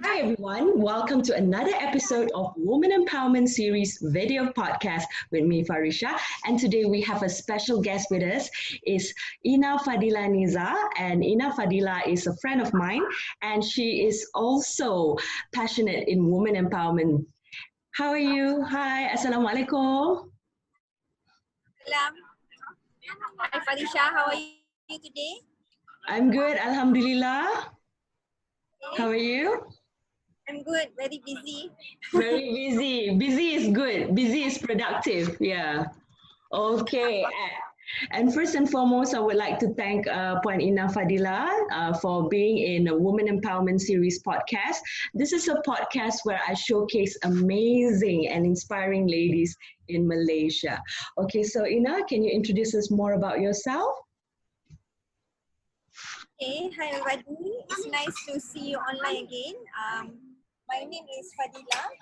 Hi everyone, welcome to another episode of Women Empowerment Series video podcast with me Farisha, and today we have a special guest with us is Ina Fadilah Niza, and Ina Fadilah is a friend of mine and she is also passionate in women empowerment. How are you? Hi, Assalamualaikum. Salam. Hi Fadisha, how are you today? I'm good, Alhamdulillah. How are you? I'm good, very busy. Very busy. Busy is good. Busy is productive. Yeah. Okay. And first and foremost, I would like to thank Puan Ina Fadilah for being in a Women Empowerment Series podcast. This is a podcast where I showcase amazing and inspiring ladies in Malaysia. Okay, so Ina, can you introduce us more about yourself? Okay, hi everybody. It's nice to see you online again. My name is Fadilah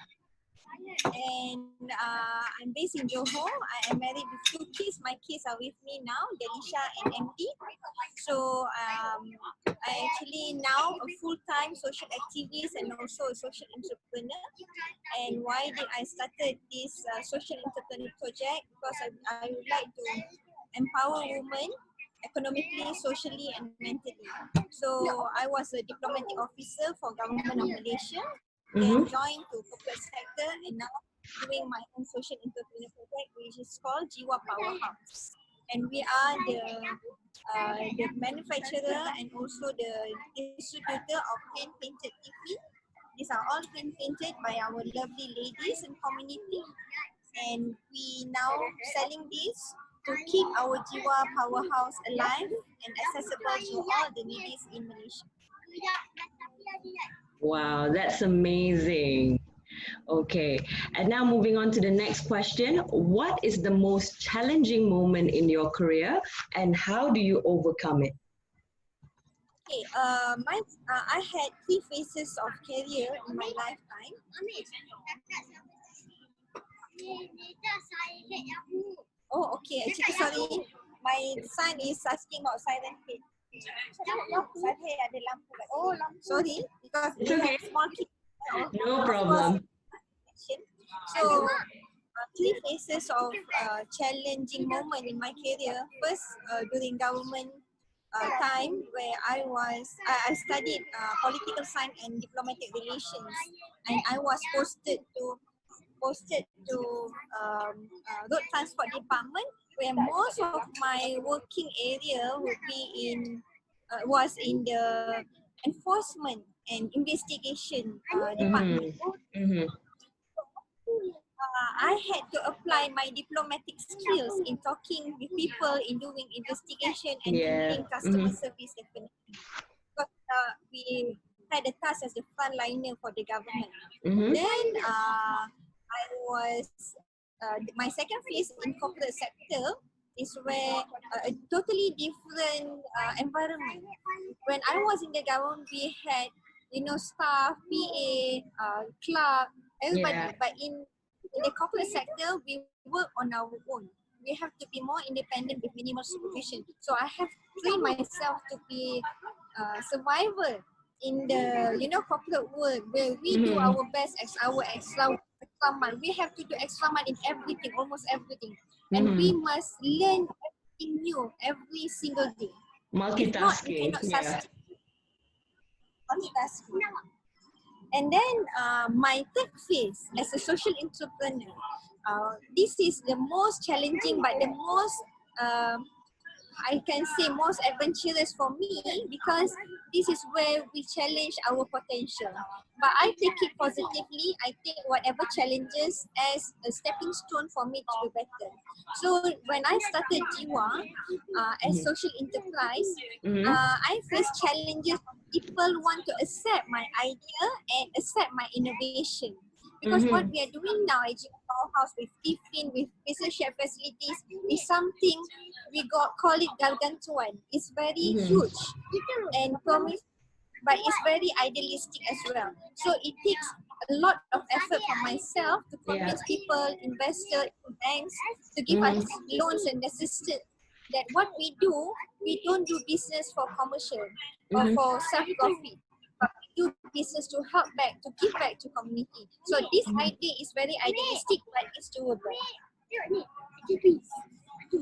and I'm based in Johor. I am married with 2 kids. My kids are with me now, Delisha and MD. So I actually now a full-time social activist and also a social entrepreneur. And why did I started this social entrepreneur project? Because I would like to empower women economically, socially, and mentally. So I was a diplomatic officer for government of Malaysia, then joined to corporate sector, and now doing my own social entrepreneur project, which is called Jiwa Powerhouse. And we are the manufacturer and also the distributor of hand painted TV. These are all hand painted by our lovely ladies and community, and we now selling this to keep our Jiwa Powerhouse alive and accessible to all the ladies in Malaysia. Wow, that's amazing. Okay, and now moving on to the next question. What is the most challenging moment in your career and how do you overcome it? Okay, I had 3 phases of career in my lifetime. Oh, okay. Actually, sorry. My son is asking about siren head. Siren head ada lampu kat. Oh, lampu. Sorry, because we have small kids. No problem. So, 3 phases of challenging moment in my career. First, during government time where I studied political science and diplomatic relations, and I was posted to road transport department, where most of my working area would be was in the enforcement and investigation department. I had to apply my diplomatic skills in talking with people, in doing investigation and doing customer service definitely. Because we had a task as the frontliner for the government. Then I was my second phase in corporate sector is where a totally different environment. When I was in the government, we had staff, PA, clerk, everybody. But in the corporate sector, we work on our own. We have to be more independent with minimal supervision. So I have trained myself to be survivor in the corporate world, where we do our best as our extra mile. We have to do extra mile in everything, almost everything, and we must learn everything new every single day. Multitasking. If not, we cannot sustain. Multitasking. And then my third phase as a social entrepreneur, this is the most challenging, but the most I can say most adventurous for me, because this is where we challenge our potential. But I take it positively. I take whatever challenges as a stepping stone for me to do better. So when I started Jiwa as social enterprise, I face challenges. People want to accept my idea and accept my innovation. Because what we are doing now at Jiwa Powerhouse with tiffin, with business share facilities, is something we call it gargantuan. It's very huge and promise, but it's very idealistic as well. So it takes a lot of effort from myself to convince people, investors, banks to give us loans and assistance. That what we don't do business for commercial or for self-profit, but we do business to help back, to give back to community. So this idea is very idealistic, but it's doable.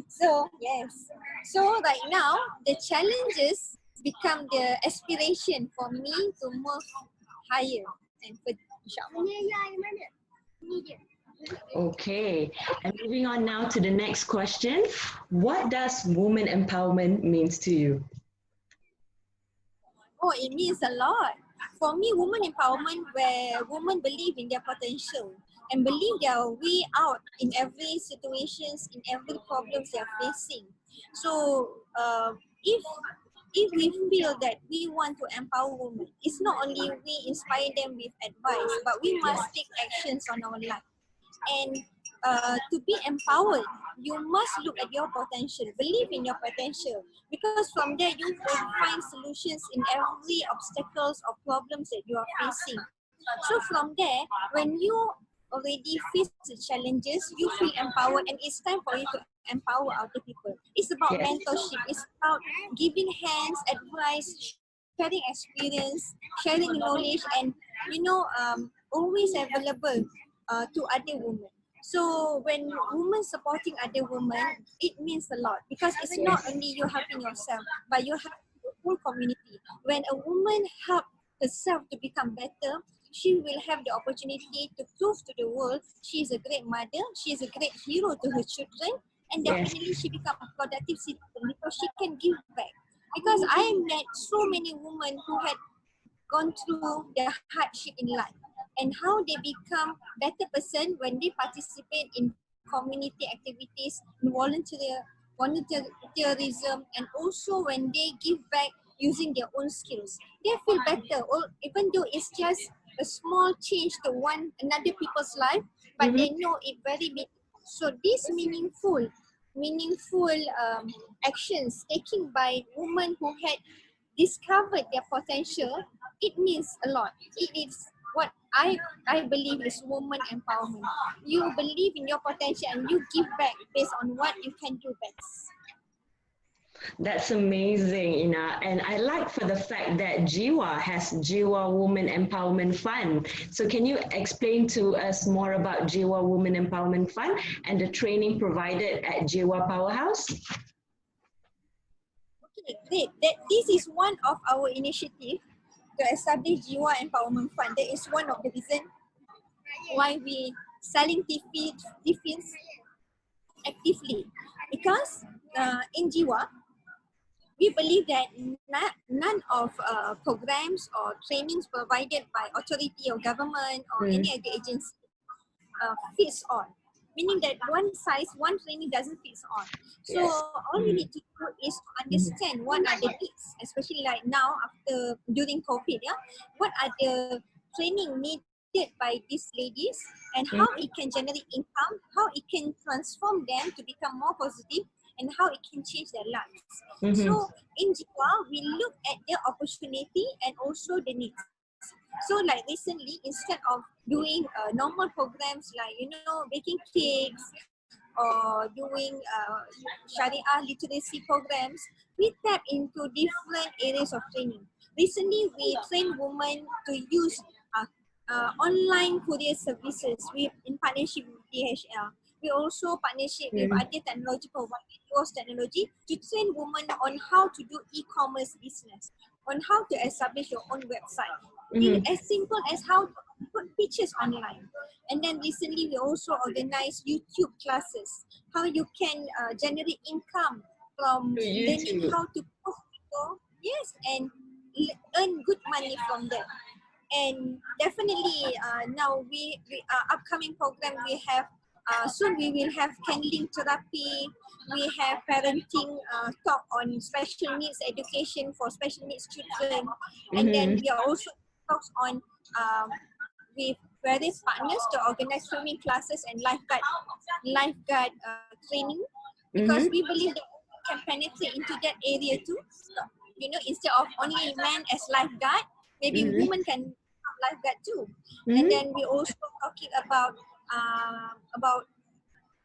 So yes. So right now the challenges become the aspiration for me to move higher and for inshallah. Okay, and moving on now to the next question. What does woman empowerment means to you? Oh, it means a lot. For me, woman empowerment where women believe in their potential and believe their way out in every situations, in every problems they are facing. So if we feel that we want to empower women, it's not only we inspire them with advice, but we must take actions on our life. And to be empowered, you must look at your potential, believe in your potential, because from there you will find solutions in every obstacles or problems that you are facing. So from there, when you already face the challenges, you feel empowered, and it's time for you to empower other people. It's about Yes. mentorship. It's about giving hands, advice, sharing experience, sharing knowledge, and always available to other women. So when women supporting other women, it means a lot because it's not Yes. only you helping yourself, but you help the whole community. When a woman help herself to become better, she will have the opportunity to prove to the world she is a great mother, she is a great hero to her children, and Yes. definitely she become a productive citizen because she can give back. Because I met so many women who had gone through their hardship in life and how they become better person when they participate in community activities, in volunteerism, and also when they give back using their own skills. They feel better, or even though it's just a small change to one another people's life, but Mhm. they know it very big. So this meaningful actions taken by women who had discovered their potential, it means a lot. It is what I believe is woman empowerment. You believe in your potential and you give back based on what you can do best. That's amazing, Ina. And I like for the fact that Jiwa has Jiwa Women Empowerment Fund. So can you explain to us more about Jiwa Women Empowerment Fund and the training provided at Jiwa Powerhouse? Okay, great. This is one of our initiative to establish Jiwa Empowerment Fund. That is one of the reason why we selling tiffins actively, because in Jiwa we believe that none of programs or trainings provided by authority or government or Mm. any other agency fits all. Meaning that one size, one training doesn't fit all. So Yes. all we need to do is to Mhm. understand what are the needs, especially like now after during COVID, yeah, what are the training needed by these ladies and how it can generate income, how it can transform them to become more positive, and how it can change their lives. Mhm. So in Jiwa, we look at the opportunity and also the needs. So like recently, instead of doing normal programs like, baking cakes or doing Sharia literacy programs, we tap into different areas of training. Recently, we train women to use online courier services in partnership with DHL. We also partnership with Mm. other technology providers, technology, to train women on how to do e-commerce business, on how to establish your own website. Mhm. As simple as how to put pictures online. And then recently we also organize YouTube classes, how you can generate income from To learning YouTube. how to post video, yes, and earn good money from that. And definitely now we upcoming program we have, soon we will have candling therapy, we have parenting talk on special needs education for special needs children, and then Mhm. we are also talks on with various partners to organize swimming classes and lifeguard training, because Mhm. we believe that we can penetrate into that area too. Instead of only men as lifeguard, maybe Mhm. women can become lifeguard too. And Mhm. then we also talking about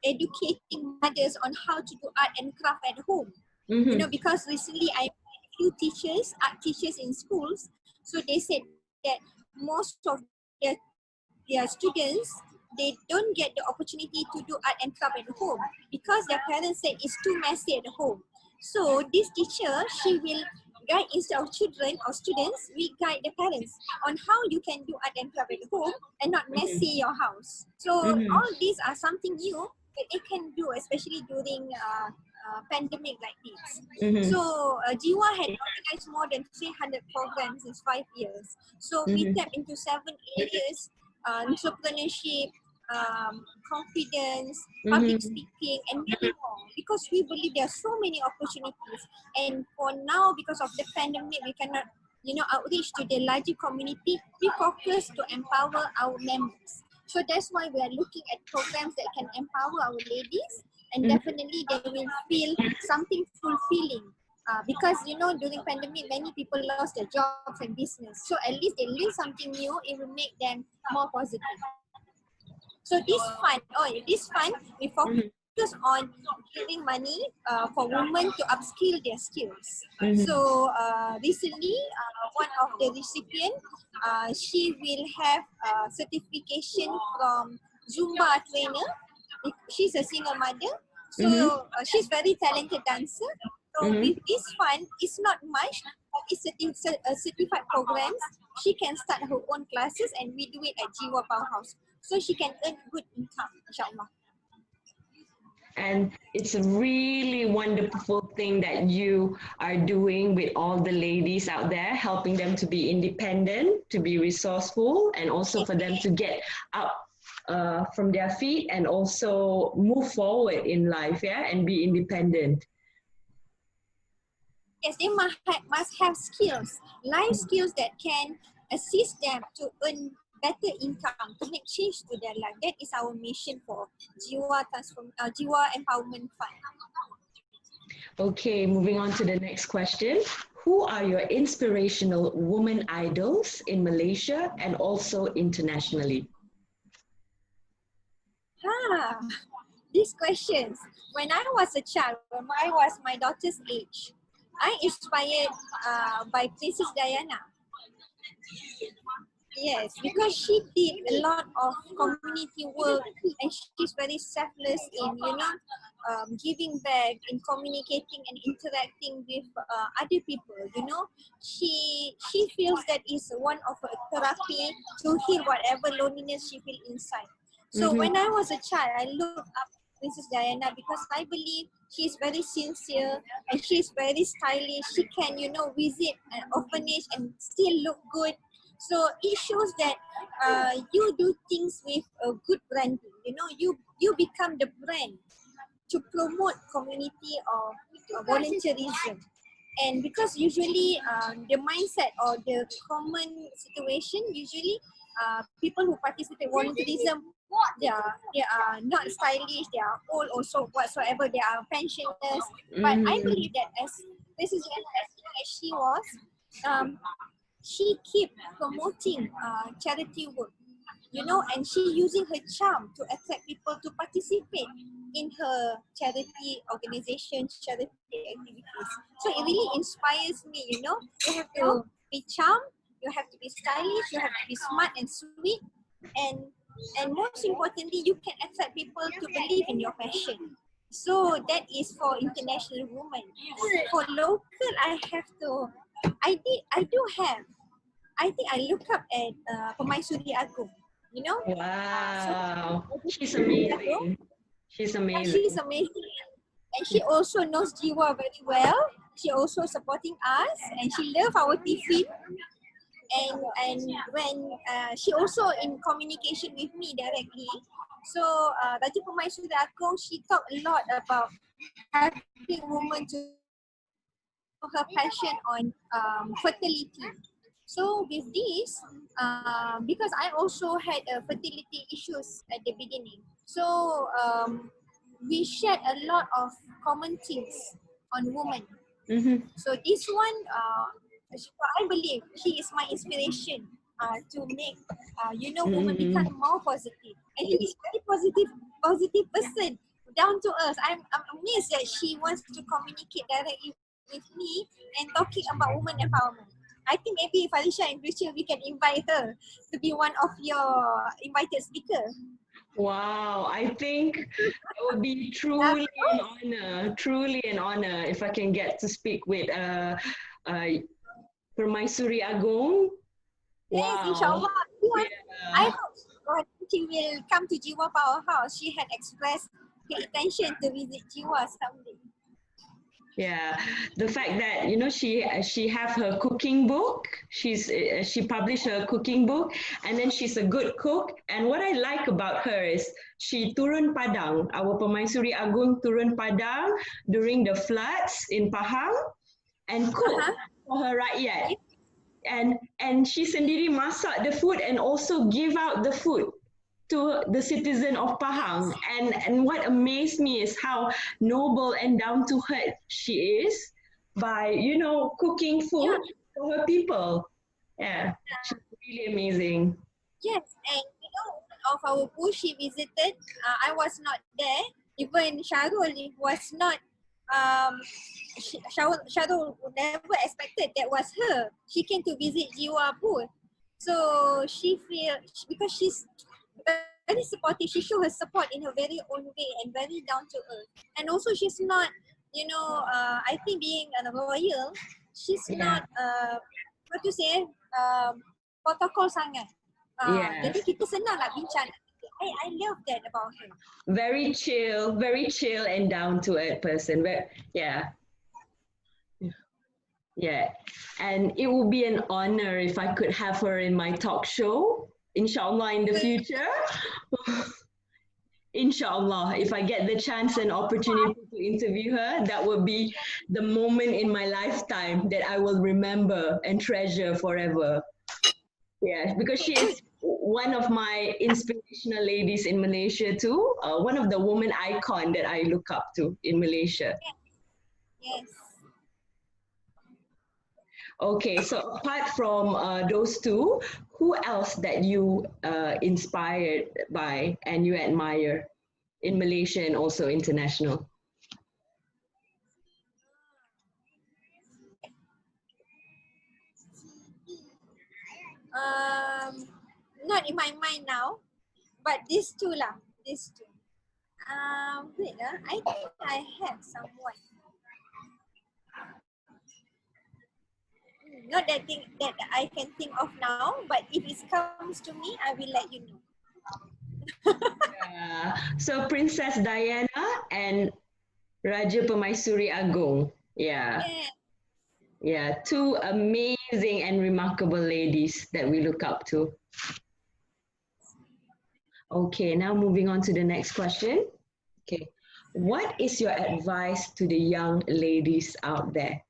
educating mothers on how to do art and craft at home. Mhm. Because recently I met a few teachers, art teachers in schools. So they said that most of their students, they don't get the opportunity to do art and craft at home because their parents said it's too messy at home. So this teacher, she will guide, instead of children or students, we guide the parents on how you can do art and craft at home and not messy your house. So all these are something new that they can do, especially during pandemic like this. So Jiwa had organized more than 300 programs in 5 years. So we tap into 7 areas: entrepreneurship, confidence, public speaking, and many more. Because we believe there are so many opportunities. And for now, because of the pandemic, we cannot, outreach to the larger community. We focus to empower our members. So that's why we are looking at programs that can empower our ladies, and definitely they will feel something fulfilling. Because during pandemic, many people lost their jobs and business. So at least they learn something new. It will make them more positive. So this fund, we focus on giving money for women to upskill their skills. So recently, one of the recipients, she will have certification from Zumba trainer. She's a single mother, so she's very talented dancer. So with this fund, it's not much, but it's a certified programs. She can start her own classes, and we do it at Jiwa Powerhouse. So she can earn good income, inshallah. And it's a really wonderful thing that you are doing with all the ladies out there, helping them to be independent, to be resourceful, and also for them to get up from their feet and also move forward in life, yeah, and be independent. Yes, they must have skills, life skills that can assist them to earn better income, to make change to their life. That is our mission for Jiwa Empowerment Fund. Okay, moving on to the next question. Who are your inspirational woman idols in Malaysia and also internationally? These questions. When I was a child, when I was my daughter's age, I inspired by Princess Diana. Yes, because she did a lot of community work, and she's very selfless in, giving back, in communicating and interacting with other people. She feels that is one of a therapy to heal whatever loneliness she feels inside. So when I was a child, I looked up Princess Diana because I believe she's very sincere and she's very stylish. She can, visit an orphanage and still look good. So it shows that you do things with a good branding. You become the brand to promote community or volunteerism. And because usually the mindset or the common situation, usually people who participate volunteerism, they are not stylish, they are old also whatsoever, they are pensioners. But I believe that as she was, she keep promoting charity work, and she using her charm to attract people to participate in her charity organization, charity activities. So it really inspires me, you have to be charm, you have to be stylish, you have to be smart and sweet, and most importantly, you can attract people to believe in your passion. So that is for international women. For local, I think I look up at Permaisuri Agong, Wow, So, she's amazing. She's amazing. She's amazing. And she also knows Jiwa very well. She also supporting us, and she loves our tiffin. And when she also in communication with me directly. So Raja Permaisuri Agong, she talked a lot about helping women to her passion on fertility. So with this, because I also had fertility issues at the beginning, so we shared a lot of common things on women. So this one, I believe she is my inspiration to make women become more positive. And she is very positive person, down to earth. I'm amazed that she wants to communicate directly with me and talking about women empowerment. I think maybe Felicia in future we can invite her to be one of your invited speaker. Wow, I think it would be truly an honor if I can get to speak with Permaisuri Agong. Yes, Wow. inshallah. I Yeah. hope when she will come to Jiwa Powerhouse. She had expressed her intention to visit Jiwa someday. Yeah, the fact that she have her cooking book. She published her cooking book, and then she's a good cook. And what I like about her is she turun Padang. Our Permaisuri Agung turun Padang during the floods in Pahang and cook Uh-huh. for her rakyat. And she sendiri masak the food and also give out the food to the citizen of Pahang. And what amazed me is how noble and down to earth she is by, cooking Yeah. food for her people. Yeah, she's really amazing. Yes, and one of our bush she visited, I was not there. Even Sharul was not. Sharul never expected that was her. She came to visit Jiwa Bush, so she feel because she's very supportive. She show her support in her very own way and very down to earth. And also she's not, I think being a royal, she's Yeah, not what to say protocol sangat. Jadi yes. kita senang nak bincang. I love that about her. Very chill and down to earth person. Yeah, yeah. And it would be an honor if I could have her in my talk show, inshallah, in the future. Inshallah, if I get the chance and opportunity to interview her, that will be the moment in my lifetime that I will remember and treasure forever. Yeah, because she is one of my inspirational ladies in Malaysia too. One of the woman icon that I look up to in Malaysia. Yes. Okay, so apart from those two, who else that you inspired by and you admire in Malaysia and also international? Not in my mind now, but these two lah. These two. Wait I think I have someone. Not that thing that I can think of now, but if it comes to me, I will let you know. So Princess Diana and Raja Permaisuri Agong. Yeah. Yeah. Yeah, two amazing and remarkable ladies that we look up to. Okay, now moving on to the next question. Okay, what is your advice to the young ladies out there?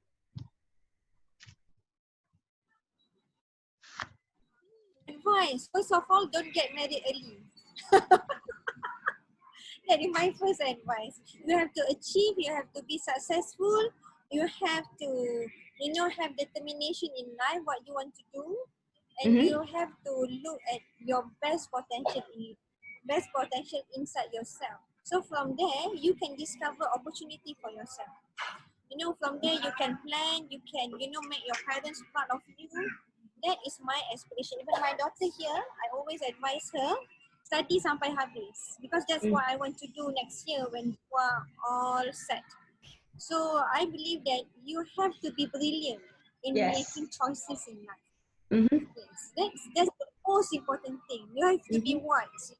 Advice. First of all, don't get married early. That is my first advice. You have to achieve, you have to be successful, you have to, have determination in life, what you want to do, and you have to look at your best potential inside yourself. So from there, you can discover opportunity for yourself. From there you can plan, you can, make your parents proud of you. That is my aspiration. Even my daughter here, I always advise her, study sampai habis. Because that's what I want to do next year when you are all set. So I believe that you have to be brilliant in making choices in life. Yes, that's the most important thing. You have to be wise,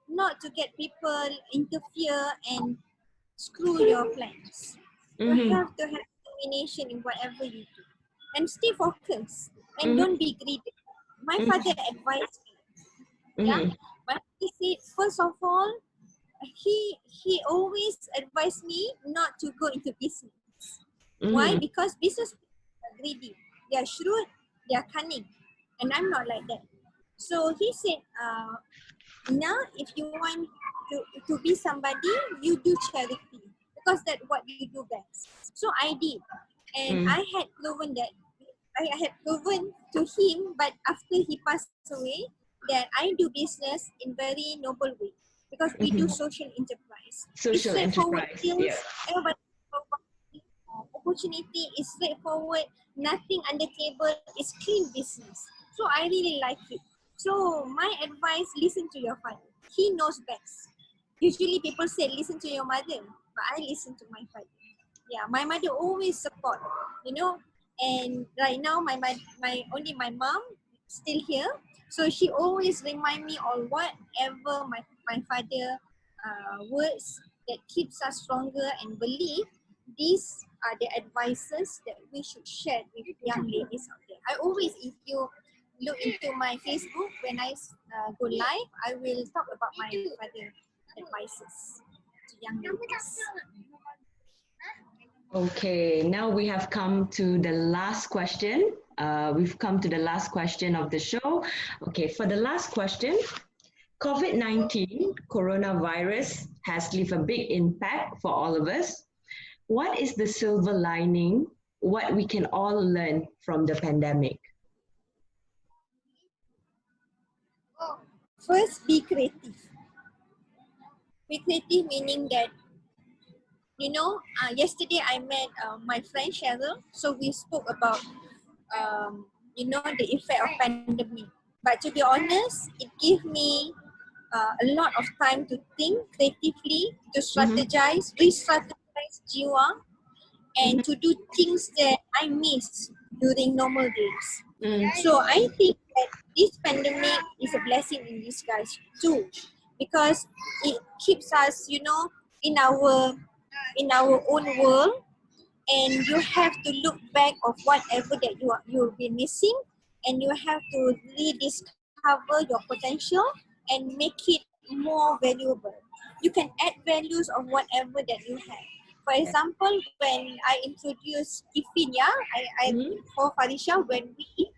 not to get people interfere and screw your plans. You have to have determination in whatever you do. And stay focused. And don't be greedy. My father advised me. Yeah. My father said, first of all, he always advised me not to go into business. Why? Because business people are greedy. They are shrewd, they are cunning. And I'm not like that. So he said, now if you want to be somebody, you do charity. Because that's what you do best. So I did. And I had proven to him, but after he passed away, that I do business in very noble way. Because we do social enterprise. Social It's straightforward enterprise, deals. yeah. Everybody opportunity, is straightforward, nothing on the table, is clean business. So I really like it. So my advice, listen to your father. He knows best. Usually people say listen to your mother, but I listen to my father. Yeah, my mother always support, you know. And right now my mom still here, so she always remind me on whatever my father words that keeps us stronger and believe these are the advices that we should share with young ladies out there. I always, if you look into my Facebook when I go live, I will talk about my father advices to young ladies. Okay, now we have come to the last question. We've come to the last question of the show. Okay, for the last question, COVID-19, coronavirus, has left a big impact for all of us. What is the silver lining? What we can all learn from the pandemic? First, be creative. Be creative meaning that, you know, yesterday I met my friend Cheryl. So we spoke about, you know, the effect of pandemic. But to be honest, it gave me a lot of time to think creatively, to Mm-hmm. strategize, re-strategize Jiwa, and to do things that I missed during normal days. Mm. So I think that this pandemic is a blessing in disguise too, because it keeps us, you know, in our own world, and you have to look back of whatever that you've been missing, and you have to rediscover your potential and make it more valuable. You can add values of whatever that you have. For example, when I introduced Tiffin, yeah, I Mm-hmm. for Faricia, when we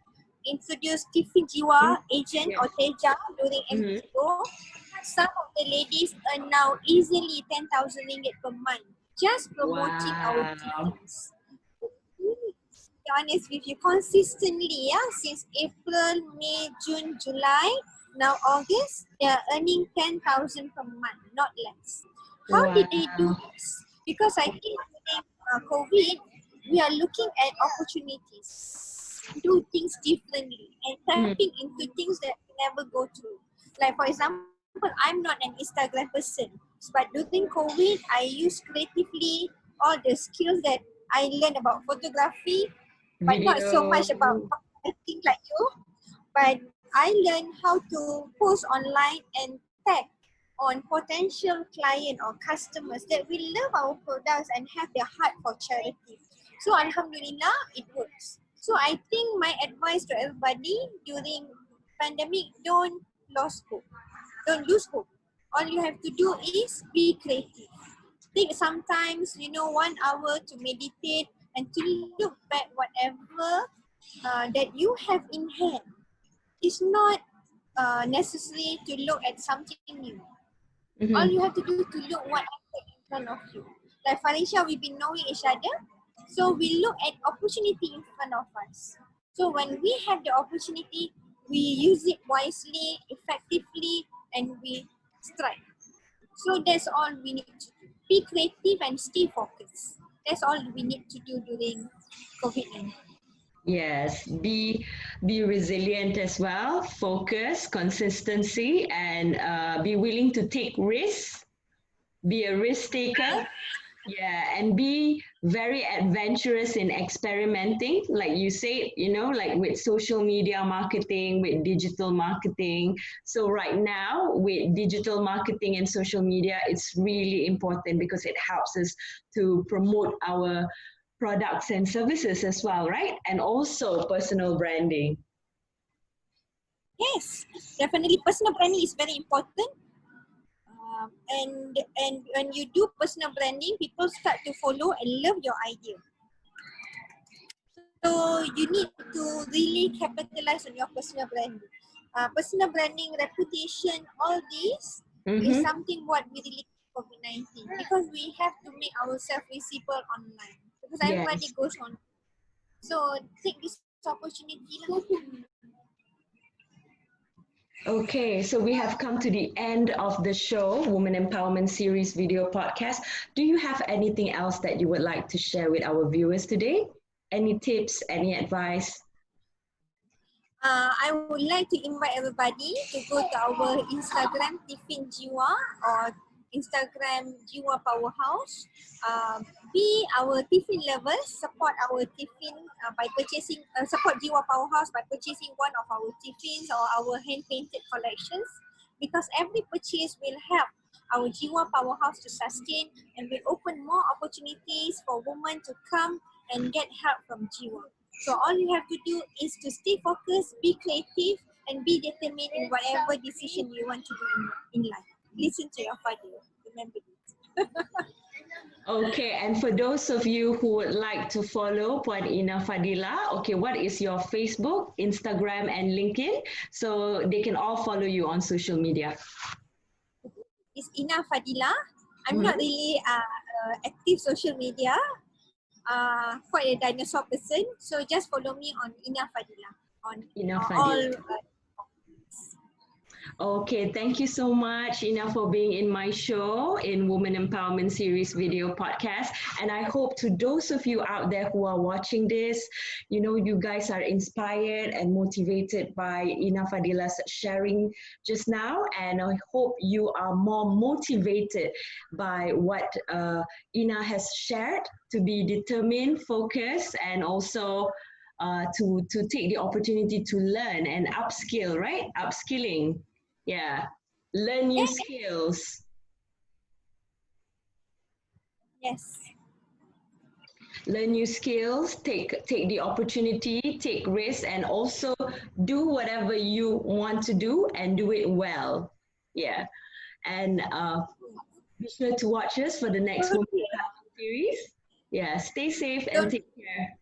introduced Tiffin Jiwa agent Yes. or Teja during Mm-hmm. MTO, some of the ladies earn now easily 10,000 ringgit per month just promoting our Wow. tiffins. To be honest with you, consistently, yeah, since April, May, June, July, now August, they are earning 10,000 per month, not less. How did they do Wow. this? Because I think during COVID, we are looking at opportunities, do things differently, and Mm-hmm. tapping into things that we never go through. Like for example, I'm not an Instagram person, but during COVID, I use creatively all the skills that I learned about photography, but not so Video. much about acting like you. But I learned how to post online and tag on potential client or customers that will love our products and have their heart for charity. So Alhamdulillah, it works. So I think my advice to everybody during pandemic, don't lose hope. Don't lose hope. All you have to do is be creative. Take sometimes, you know, 1 hour to meditate and to look back whatever that you have in hand. It's not necessary to look at something new. All Mm-hmm. you have to do to look whatever in front of you. Like Farisha, we've been knowing each other, so we look at opportunity in front of us. So when we have the opportunity, we use it wisely, effectively, and we strike. So that's all we need to do. Be creative and stay focused. That's all we need to do during COVID-19. Yes, be resilient as well, focus, consistency, and be willing to take risks. Be a risk taker. Yeah, and be very adventurous in experimenting, like you said, you know, like with social media marketing, with digital marketing. So right now, with digital marketing and social media, it's really important because it helps us to promote our products and services as well, right? And also personal branding. Yes, definitely personal branding is very important. And when you do personal branding, people start to follow and love your idea. So you need to really capitalize on your personal branding. Personal branding, reputation, all this is Mm-hmm. something what we really need COVID-19, because we have to make ourselves visible online because everybody Yes. goes on. So take this opportunity. Okay, so we have come to the end of the show, Women Empowerment Series video podcast. Do you have anything else that you would like to share with our viewers today? Any tips, any advice? I would like to invite everybody to go to our Instagram Tiffin Jiwa or Instagram Jiwa Powerhouse. Be our Tiffin lovers, support our Tiffin by purchasing, support Jiwa Powerhouse by purchasing one of our Tiffins or our hand painted collections, because every purchase will help our Jiwa Powerhouse to sustain and will open more opportunities for women to come and get help from Jiwa. So all you have to do is to stay focused, be creative, and be determined in whatever decision you want to do in life. Listen to your father. Remember this. Okay, and for those of you who would like to follow Puan Ina Fadilah, okay, what is your Facebook, Instagram, and LinkedIn? So they can all follow you on social media. It's Ina Fadilah. I'm not Mhm. really active social media. Quite a dinosaur person. So just follow me on Ina Fadilah on Ina all. Fadilah. Okay, thank you so much, Ina, for being in my show in Women Empowerment Series video podcast. And I hope to those of you out there who are watching this, you know, you guys are inspired and motivated by Ina Fadilah's sharing just now. And I hope you are more motivated by what Ina has shared to be determined, focused, and also to take the opportunity to learn and upskill, right? Upskilling. Yeah. Learn new Yeah. skills. Yes. Learn new skills, take the opportunity, take risks, and also do whatever you want to do and do it well. Yeah. And be sure to watch us for the next Women Okay. Empowerment series. Yeah. Stay safe and Don't take care.